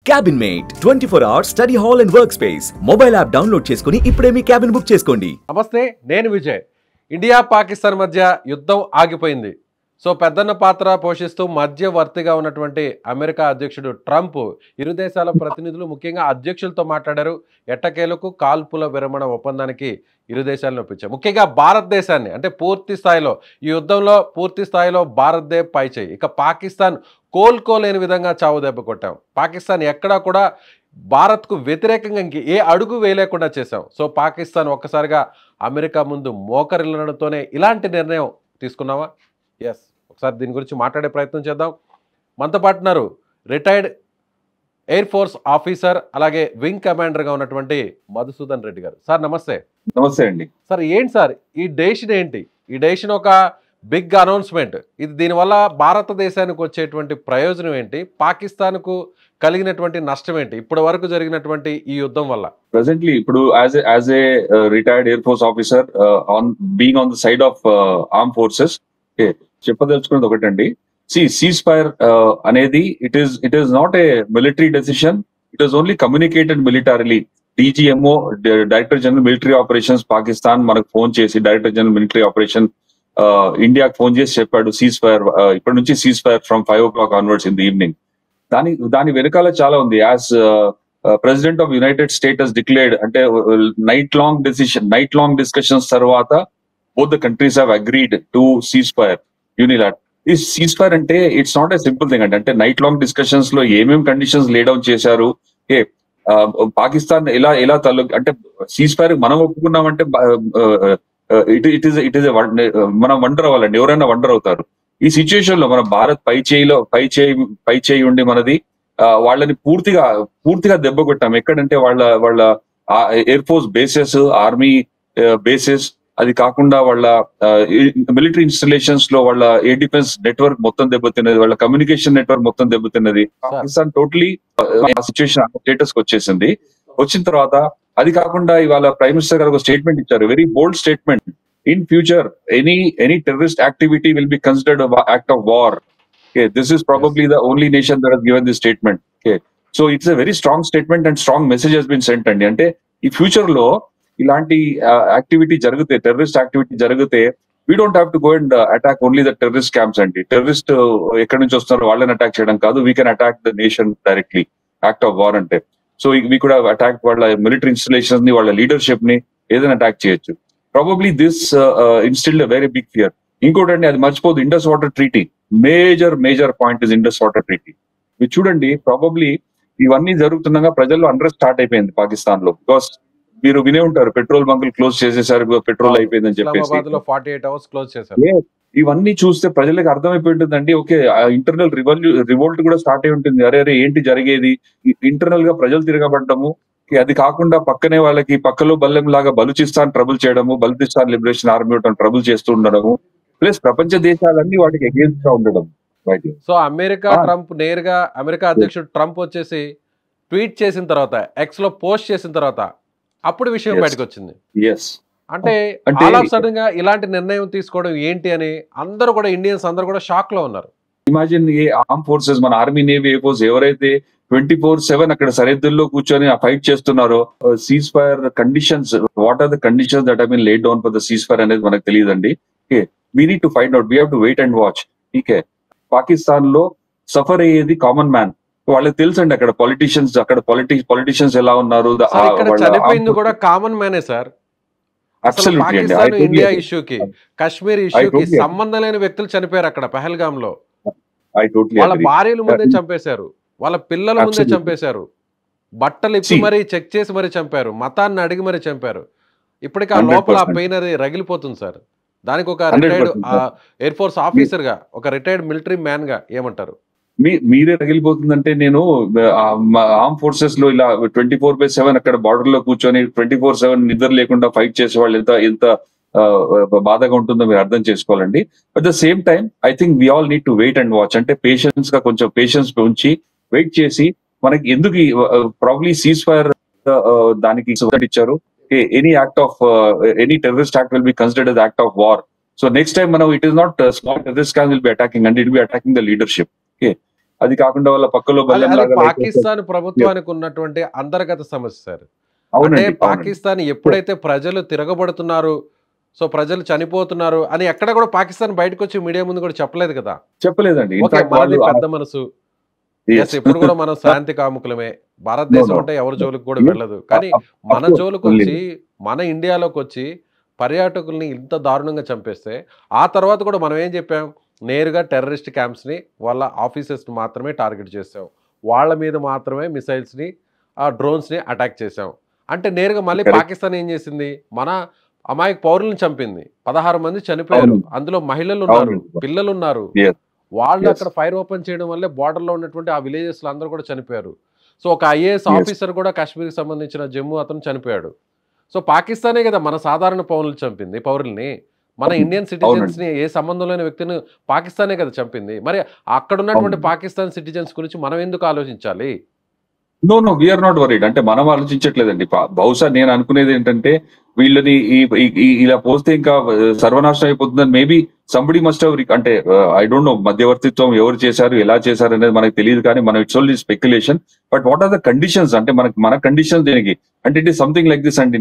Cabin mate 24 hours study hall and work space mobile app download చేసుకుని ఇప్పుడే మీ cabin book చేసుకోండి. నమస్తే, నేను విజయ్. ఇండియా పాకిస్తాన్ మధ్య యుద్ధం ఆగిపోయింది. సో పెద్దన్న పాత్ర పోషిస్తూ మధ్యవర్తిగా ఉన్నటువంటి అమెరికా అధ్యక్షుడు ట్రంప్ ఇరు దేశాల ప్రతినిధులు ముఖ్యంగా అధ్యక్షులతో మాట్లాడారు. ఎట్టకేలకు కాల్పుల విరమణ ఒప్పందానికి ఇరు దేశాలను ఒప్పించారు. ముఖ్యంగా భారతదేశాన్ని అంటే పూర్తి స్థాయిలో ఈ యుద్ధంలో పూర్తి స్థాయిలో భారత్దే పైచేయి. ఇక పాకిస్తాన్ కోలుకోలేని విధంగా చావు దెబ్బ కొట్టాం. పాకిస్తాన్ ఎక్కడా కూడా భారత్కు వ్యతిరేకంగా ఇంక ఏ అడుగు వేయలేకుండా చేశాం. సో పాకిస్తాన్ ఒక్కసారిగా అమెరికా ముందు మోకరిల్లడంతోనే ఇలాంటి నిర్ణయం తీసుకున్నావా? ఎస్, ఒకసారి దీని గురించి మాట్లాడే ప్రయత్నం చేద్దాం. మనతో పాటు ఉన్నారు రిటైర్డ్ ఎయిర్ ఫోర్స్ ఆఫీసర్ అలాగే వింగ్ కమాండర్గా ఉన్నటువంటి మధుసూదన్ రెడ్డి గారు. సార్ నమస్తే. నమస్తే అండి. సార్ ఏంటి సార్ ఈ డెసిషన్ ఏంటి? ఈ డెసిషన్ ఒక బిగ్ అనౌన్స్మెంట్. ఇది దీనివల్ల భారతదేశానికి వచ్చేటువంటి ప్రయోజనం ఏంటి? పాకిస్తాన్కు కలిగినటువంటి నష్టం ఏంటి ఇప్పటి వరకు జరిగినటువంటి ఈ యుద్ధం వల్ల? ప్రెసెంట్లీ ఇప్పుడు as a retired air force officer on being on the side of arm forces చెప్పదలుచుకున్నది ఒకటండి. సీజ్ ఫైర్ అనేది it is not a military decision. It is only communicated militarily. DGMO director general military operations Pakistan మనకు phone చేసి director general military operation ఇండియాకి phone చేసి చెప్పాడు cease fire ఇప్పటి నుంచి cease fire from 5 o'clock onwards in the evening. దాని వెనకాల చాలా ఉంది. As president of United states declared అంటే నైట్ లాంగ్ డిస్కషన్స్ తర్వాత both the countries have agreed to ceasefire unilateral. This ceasefire అంటే it's not A simple thing అంటే night long discussions లో ఏమేమి కండిషన్స్ లే డౌన్ చేశారు. పాకిస్తాన్ ఎలా అంటే ceasefire మనం ఒప్పుకున్నామంటే ఇట్ ఈస్ మనం వండర్ అవ్వాలండి. ఎవరైనా వండర్ అవుతారు. ఈ సిచ్యుయేషన్ లో మన భారత్ పై చేయి ఉండి మనది వాళ్ళని పూర్తిగా దెబ్బ కొట్టాం. ఎక్కడంటే వాళ్ళ air force bases, army bases, అది కాకుండా వాళ్ళ మిలిటరీ ఇన్స్టలేషన్స్ లో వాళ్ళ ఎయిర్ డిఫెన్స్ నెట్వర్క్ మొత్తం దెబ్బతిన్నది, వాళ్ళ కమ్యూనికేషన్ నెట్వర్క్ మొత్తం దెబ్బతిన్నది. పాకిస్తాన్ టోటలీ సిచ్యుయేషన్ స్టేటస్ కి వచ్చేసింది. వచ్చిన తర్వాత అది కాకుండా ఇవాళ ప్రైమ్ మినిస్టర్ గారు ఒక స్టేట్మెంట్ ఇచ్చారు, very bold statement. In future any terrorist activity will be considered act of war. This is probably the only nation that has given this statement. So it's a very strong statement and strong message has been sent అండి. అంటే ఈ future లో ఇలాంటి activity జరిగితే, terrorist activity జరిగితే, we don't have to go and attack only the terrorist camps అండి. Terrorist ఎక్కడి నుంచి వస్తున్నారో వాళ్ళని అటాక్ చేయడం కాదు. We can attack the nation directly, act of war అంటే. సో వీ కూడా అటాక్ వాళ్ళ మిలిటరీ ఇన్స్టలేషన్స్ ని, వాళ్ళ లీడర్షిప్ ని ఏదైనా అటాక్ చేయొచ్చు. Probably this instilled a very big fear. ఇంకోటండి, అది మర్చిపోదు, Indus water treaty. Major point is Indus water treaty. మీరు చూడండి, ప్రాబబ్లీ ఇవన్నీ జరుగుతుండగా ప్రజల్లో అండర్ స్టార్ట్ అయిపోయింది పాకిస్తాన్ లో. బికాస్ మీరు వినే ఉంటారు, పెట్రోల్ బంకులు క్లోజ్ చేసేసారు, పెట్రోల్ అయిపోయిందని చెప్పేసి. 48 hours క్లోజ్ చేశారు. ఇవన్నీ చూస్తే ప్రజలకు అర్థమైపోయి ఉంటుందండి. ఓకే, ఇంటర్నల్ రివోల్ట్ కూడా స్టార్ట్ అయి ఉంటుంది. అరే ఏంటి జరిగేది? ఇంటర్నల్ గా ప్రజలు తిరగబడ్డము. అది కాకుండా పక్కనే వాళ్ళకి పక్కలో బల్లెం లాగా బలూచిస్తాన్ ట్రబుల్ చేయడము, బలూచిస్తాన్ లిబరేషన్ ఆర్మీ ట్రబుల్ చేస్తూ ఉండడము, ప్లస్ ప్రపంచ దేశాలన్నీ వాటికి అగేన్స్ట్ గా ఉండడం. సో అమెరికా ట్రంప్ నేరుగా అమెరికా అధ్యక్షుడు ట్రంప్ వచ్చేసి ట్వీట్ చేసిన తర్వాత, ఎక్స్ లో పోస్ట్ చేసిన తర్వాత అప్పుడు విషయం బయటకు వచ్చింది. అంటే ఆల్ ఆఫ్ సడన్ గా ఇలాంటి నిర్ణయం తీసుకోవడం ఏంటి అని అందరూ కూడా, ఇండియన్స్ అందరూ కూడా షాక్ లో ఉన్నారు. ఇమాజిన్, ఏ ఆర్మ్ ఫోర్సెస్, మన ఆర్మీ, నేవీ, ఎయిర్ ఫోర్స్ ఎవరైతే 24/7 అక్కడ సరిహద్దుల్లో కూర్చొని ఫైట్ చేస్తున్నారో, cease fire conditions, what are the conditions that have been laid down for the cease fire అనేది మనకు తెలియదండి. We need to find out, we have to wait and watch. Pakistan లో suffer అయ్యేది కామన్ మ్యాన్. వాళ్ళకి తెలుసండి అక్కడ politicians ఎలా ఉన్నారు. చనిపోయింది కూడా కామన్ మ్యానే సార్. పాకిస్తాన్ ఇండియా ఇష్యూకి, కాశ్మీర్ ఇష్యూకి సంబంధం లేని వ్యక్తులు చనిపోయారు అక్కడ పహల్గామ్ లో. వాళ్ళ భార్యల ముందే చంపేశారు, వాళ్ళ పిల్లల ముందే చంపేశారు, బట్టలు ఇప్పి మరీ చెక్ చేసి మరీ చంపారు, మతాన్ని అడిగి మరీ చంపారు. ఇప్పటికీ ఆ లోపల ఆ పెయిన్ అది రగిలిపోతుంది సార్. దానికి ఒక రిటైర్డ్ ఎయిర్ ఫోర్స్ ఆఫీసర్ గా, ఒక రిటైర్డ్ మిలిటరీ మ్యాన్ గా ఏమంటారు? మీరే రగిలిపోతుందంటే, నేను ఆర్మ్ ఫోర్సెస్ లో ఇలా 24/7 అక్కడ బార్డర్ లో కూర్చొని 24/7 నిద్ర లేకుండా ఫైట్ చేసే వాళ్ళు ఎంత బాధగా ఉంటుందో మీరు అర్థం చేసుకోవాలండి. At the same time I think we all need to wait and watch. అంటే పేషెన్స్ గా, కొంచెం పేషెన్స్ ఉంచి వెయిట్ చేసి, మనకి ఎందుకు ప్రాబ్లీ సీజ్ ఫైర్ దానికి ఇచ్చారు. Any act of any terrorist act will be considered as act of war. So next time మనం, it is not small terrorist will be attacking and it will be attacking the leadership. అది కాకుండా వాళ్ళ పక్కలో బల్లెం అది లాగా పాకిస్తాన్ ప్రభుత్వానికి ఉన్నటువంటి అంతర్గత సమస్య సార్. అంటే అవునండి. పాకిస్తాన్ ఎప్పుడైతే ప్రజలు తిరగబడుతున్నారు, సో ప్రజలు చనిపోతున్నారు అని ఎక్కడ కూడా పాకిస్తాన్ బయటకు వచ్చి మీడియా ముందు కూడా చెప్పలేదు కదా. చెప్పలేదండి. ఓకే, ఇన్ఫాక్ట్ మనది వాళ్ళు పెద్ద మనసు, ఎస్, ఎప్పుడు కూడా మనం శాంతి కాముకులమే, భారతదేశం అంటే ఎవరి జోలికి కూడా వెళ్ళదు. కానీ మన జోలికి వచ్చి, మన ఇండియాలోకి వచ్చి పర్యాటకుల్ని ఇంత దారుణంగా చంపేస్తే ఆ తర్వాత కూడా మనం ఏం చెప్పాం, నేరుగా టెర్రరిస్ట్ క్యాంప్స్ని వాళ్ళ ఆఫీసెస్ని మాత్రమే టార్గెట్ చేసాం, వాళ్ళ మీద మాత్రమే మిసైల్స్ని డ్రోన్స్ని అటాక్ చేసాం. అంటే నేరుగా మళ్ళీ పాకిస్తాన్ ఏం చేసింది, మన అమాయక పౌరులను చంపింది. 16 మంది చనిపోయారు, అందులో మహిళలు ఉన్నారు, పిల్లలు ఉన్నారు. వాళ్ళు అక్కడ ఫైర్ ఓపెన్ చేయడం వల్లే బార్డర్లో ఉన్నటువంటి ఆ విలేజెస్లో అందరూ కూడా చనిపోయారు. సో ఒక ఐఏఎస్ ఆఫీసర్ కూడా కాశ్మీర్కి సంబంధించిన జమ్మూ అతను చనిపోయాడు. సో పాకిస్తానే కదా మన సాధారణ పౌరులు చంపింది, పౌరుల్ని. మన ఇండియన్ సిటిజన్స్ని, ఏ సంబంధం లేని వ్యక్తిని పాకిస్తానే కదా చంపింది. మరి అక్కడ ఉన్నటువంటి పాకిస్తాన్ సిటిజన్స్ గురించి మనం ఎందుకు ఆలోచించాలి? No we're not worried. అంటే మనం ఆలోచించట్లేదండి. బహుశా నేను అనుకునేది ఏంటంటే వీళ్ళని ఇలా పోస్తే ఇంకా సర్వనాశనం అయిపోతుందని మేబీ సంబడి మస్ట్ హావ్, అంటే ఐ డోంట్ నో మధ్యవర్తిత్వం ఎవరు చేశారు, ఎలా చేశారు అనేది మనకు తెలియదు. కానీ మనం it's only speculation. But what are the conditions, అంటే మన కండిషన్స్ దేనికి అంటే it is something like this అండి.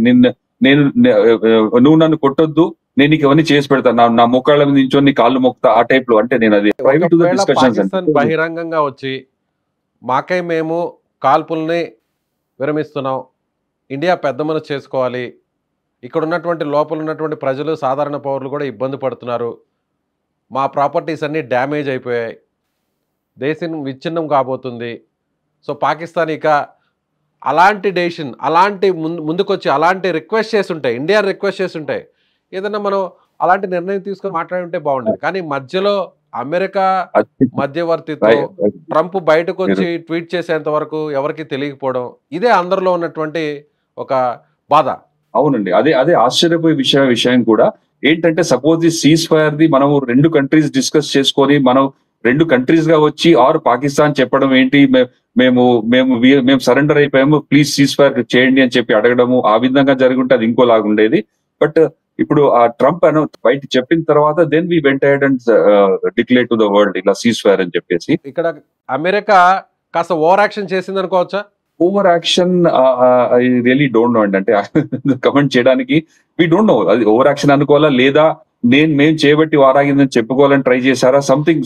నువ్వు నన్ను కొట్టొద్దు, నేను నీకు ఇవన్నీ చేసి పెడతాను, నా మోకాళ్ళ మీద నించొని కాళ్ళు మొక్తా, ఆ టైప్ లో. అంటే నేను అది private to the discussions. Pakistan బహిరంగంగా వచ్చి మాకై మేము కాల్పుల్ని విరమిస్తున్నాం, ఇండియా పెద్ద మనసు చేసుకోవాలి, ఇక్కడ ఉన్నటువంటి లోపల ఉన్నటువంటి ప్రజలు, సాధారణ పౌరులు కూడా ఇబ్బంది పడుతున్నారు, మా ప్రాపర్టీస్ అన్నీ డ్యామేజ్ అయిపోయాయి, దేశం విచ్ఛిన్నం కాబోతుంది, సో పాకిస్తాన్ ఇక అలాంటి డెసిషన్, అలాంటి ముందుకొచ్చి అలాంటి రిక్వెస్ట్ చేసి ఉంటాయి, ఇండియా రిక్వెస్ట్ చేసి ఉంటాయి, ఏదన్నా మనం అలాంటి నిర్ణయం తీసుకొని మాట్లాడి ఉంటే బాగుండేది. కానీ మధ్యలో అమెరికా మధ్యవర్తితో ట్రంప్ బయటకు వచ్చి ట్వీట్ చేసేంత వరకు ఎవరికి తెలియకపోవడం, ఇదే అందరిలో ఉన్నటువంటి ఒక బాధ. అవునండి, అదే ఆశ్చర్యపోయే విషయం కూడా ఏంటంటే, సపోజ్ ఈ సీజ్ ఫైర్ ది మనం 2 కంట్రీస్ డిస్కస్ చేసుకొని మనం 2 కంట్రీస్ గా వచ్చి ఆర్ పాకిస్తాన్ చెప్పడం ఏంటి, మేము సరెండర్ అయిపోయాము, ప్లీజ్ సీజ్ ఫైర్ చేయండి అని చెప్పి అడగడము, ఆ విధంగా జరుగుంటే అది ఇంకోలాగా ఉండేది. బట్ ఇప్పుడు ఆ ట్రంప్ బయట చెప్పిన తర్వాత then we went ahead and declare to the world ఇలా సీజ్ ఫైర్ అని చెప్పేసి. ఇక్కడ అమెరికా కాస్త ఓవర్ యాక్షన్ చేసింది అనుకోవచ్చా? Over action I really don't know అండి. అంటే కమెంట్ చేయడానికి వి డోంట్ నో అది ఓవర్ యాక్షన్ అనుకోవాలా, లేదా మేము చేయబట్టి వారాగిందని చెప్పుకోవాలని ట్రై చేశారా, సంథింగ్.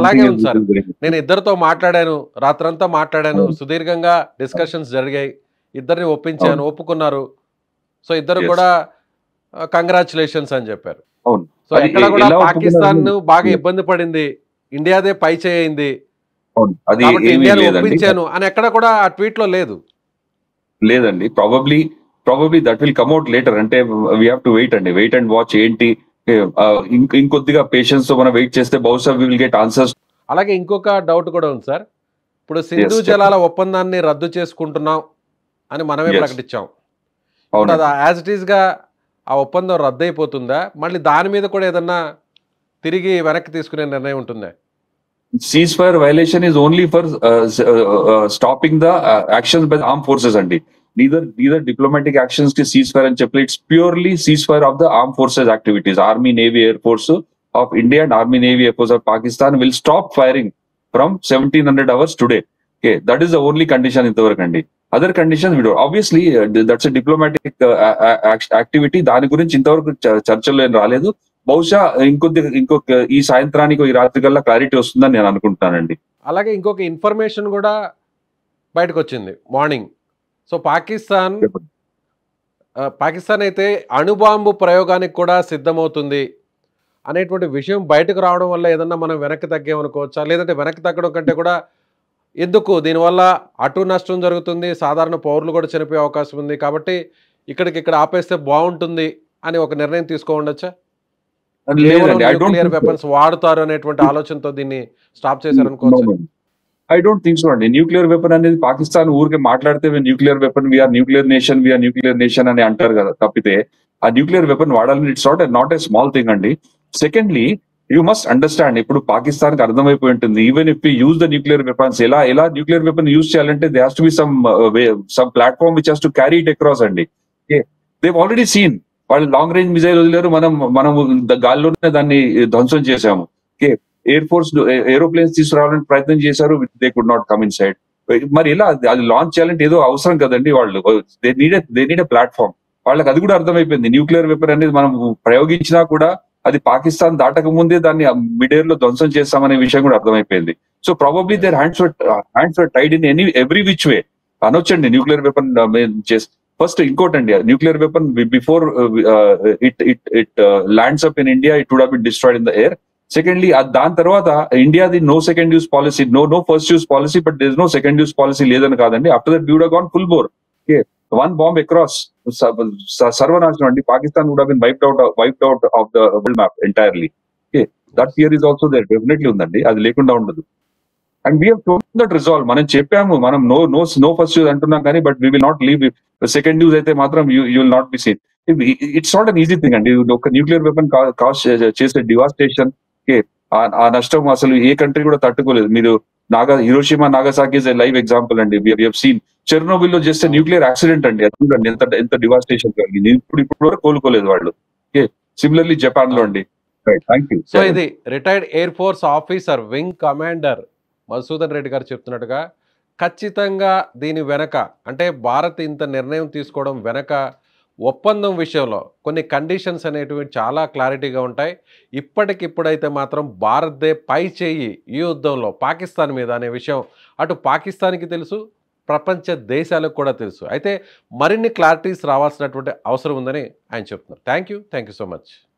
అలాగే ఉంది సార్. నేను ఇద్దరితో మాట్లాడాను, రాత్రంతా మాట్లాడాను, సుదీర్ఘంగా డిస్కషన్స్ జరిగాయి, ఇద్దరిని ఒప్పించాను, ఒప్పుకున్నారు, సో ఇద్దరు కూడా కంగ్రాచులేషన్స్ అని చెప్పారు. సో ఎక్కడ కూడా పాకిస్తాన్ బాగా ఇబ్బంది పడింది, ఇండియాదే పై చేయింది, ఒప్పించాను అని ఎక్కడ కూడా ఆ ట్వీట్ లో లేదండి. Probably that will come out later. అంటే we have to wait and watch ఏంటి. ఇంకొద్దిగా పేషెన్స్ తో మనం వెయిట్ చేస్తే బహుశా వి విల్ గెట్ ఆన్సర్స్. అలాగే ఇంకొక డౌట్ కూడా ఉంది సార్. ఇప్పుడు సింధు జలాల ఒప్పందాన్ని రద్దు చేసుకుంటున్నాం అని మనమే ప్రకటించాం. యాజ్ ఇట్ ఈస్ గా ఆ ఒప్పందం రద్దు అయిపోతుందా, మళ్ళీ దాని మీద కూడా ఏదన్నా తిరిగి వెనక్కి తీసుకునే నిర్ణయం ఉంటుందా? Ceasefire violation is only for stopping the actions by the armed forces అండి. Neither diplomatic actions కి ceasefire అని చెప్పలేదు. It's purely ceasefire of the armed forces activities. Army, Navy, Air Force of India and Army, Navy, Air Force of Pakistan will stop firing from 1700 hours today. Okay, that is the only condition ఇంతవరకు అండి. Other conditions we don't. Obviously that's a diplomatic activity. దాని గురించి ఇంతవరకు చర్చల్లో ఏం రాలేదు. బహుశా ఇంకొక ఈ సాయంత్రానికి ఈ రాత్రి కల్లా క్లారిటీ వస్తుందని నేను అనుకుంటున్నానండి. అలాగే ఇంకొక ఇన్ఫర్మేషన్ కూడా బయటకు వచ్చింది మార్నింగ్. సో పాకిస్తాన్ అయితే అణుబాంబు ప్రయోగానికి కూడా సిద్ధమవుతుంది అనేటువంటి విషయం బయటకు రావడం వల్ల ఏదన్నా మనం వెనక్కి తగ్గామనుకోవచ్చా, లేదంటే వెనక్కి తగ్గడం కంటే కూడా ఎందుకు దీనివల్ల అటు నష్టం జరుగుతుంది, సాధారణ పౌరులు కూడా చనిపోయే అవకాశం ఉంది, కాబట్టి ఇక్కడ ఆపేస్తే బాగుంటుంది అని ఒక నిర్ణయం తీసుకోవచ్చా? న్యూక్లియర్ వెపన్స్ వాడుతారు అనేటువంటి ఆలోచనతో దీన్ని స్టాప్ చేశారనుకోవచ్చు. ఐ డోంట్ థింక్ సో అండి. న్యూక్లియర్ వెపన్ అనేది పాకిస్తాన్ ఊరికే మాట్లాడితే nuclear weapon, we are nuclear nation అని అంటారు కదా, తప్పితే ఆ న్యూక్లియర్ వెపన్ వాడాలని it's not a small thing అండి. సెకండ్లీ యూ మస్ట్ అండర్స్టాండ్, ఇప్పుడు పాకిస్తాన్ కి అర్థమైపోయి ఉంటుంది, even if use the nuclear weapons, ఎలా న్యూక్లియర్ వెపన్ యూజ్ చేయాలంటే they has to be some platform which has to carry it across అండి. They already scene, వాళ్ళు long range missile వదిలేరు, మనం గాల్లోనే దాన్ని ధ్వంసం చేశాము. ఎయిర్ ఫోర్స్ ఏరోప్లేన్స్ తీసుకురావాలని ప్రయత్నం చేశారు, they could not come in side. మరి ఎలా అది లాంచ్ చేయాలంటే ఏదో అవసరం కదండి, వాళ్ళు దే నీడ్ ఎ ప్లాట్ఫామ్. వాళ్ళకి అది కూడా అర్థమైపోయింది, న్యూక్లియర్ వెపన్ అనేది మనం ప్రయోగించినా కూడా అది పాకిస్తాన్ దాటక ముందే దాన్ని మిడ్ ఎయిర్ లో ధ్వంసం చేస్తామనే విషయం కూడా అర్థమైపోయింది. So probably their hands were tied in every which way అనొచ్చండి న్యూక్లియర్ వెపన్ చేసి. ఫస్ట్ ఇంకోటండి, nuclear weapon before it lands up in India it would have been destroyed in the air. Secondly దాని తర్వాత ఇండియాది no second use policy, no first use policy, but there is no second use policy లేదని కాదండి. After that we would have gone full bore. One bomb across సర్వనాశనం అండి. Pakistan would have been wiped out of the world map entirely. That fear is also there, definitely ఉందండి, అది లేకుండా ఉండదు. And we have shown that resolve. మనం చెప్పాము, మనం no first use అంటున్నాం కానీ, but we will not leave. Second use అయితే మాత్రం you will not be seen. It's not an easy thing అండి. ఒక న్యూక్లియర్ వెపన్ కాస్ట్ చేసే డివాస్టేషన్, ఆ నష్టం అసలు ఏ కంట్రీ కూడా తట్టుకోలేదు. మీరు Hiroshima Nagasaki is a live example అండి. వి హావ్ సీన్ చెర్నోబిల్ లో జస్ట్ న్యూక్లియర్ యాక్సిడెంట్ అండి, అది చూడండి ఎంత డివాస్టేషన్ కలిగింది. ఇప్పుడు వరకు కోలుకోలేదు వాళ్ళు. సిమిలర్లీ జపాన్ లో అండి. Thank you. సో ఇది retired air force officer wing commander Madhusudan Reddy గారు చెప్తున్నట్టుగా ఖచ్చితంగా దీని వెనక అంటే భారత్ ఇంత నిర్ణయం తీసుకోవడం వెనక ఒప్పందం విషయంలో కొన్ని కండిషన్స్ అనేటివి చాలా క్లారిటీగా ఉంటాయి. ఇప్పటికిప్పుడైతే మాత్రం భారత్దే పై చేయి ఈ యుద్ధంలో పాకిస్తాన్ మీద అనే విషయం అటు పాకిస్తాన్కి తెలుసు, ప్రపంచ దేశాలకు కూడా తెలుసు. అయితే మరిన్ని క్లారిటీస్ రావాల్సినటువంటి అవసరం ఉందని ఆయన చెప్తున్నారు. Thank you so much.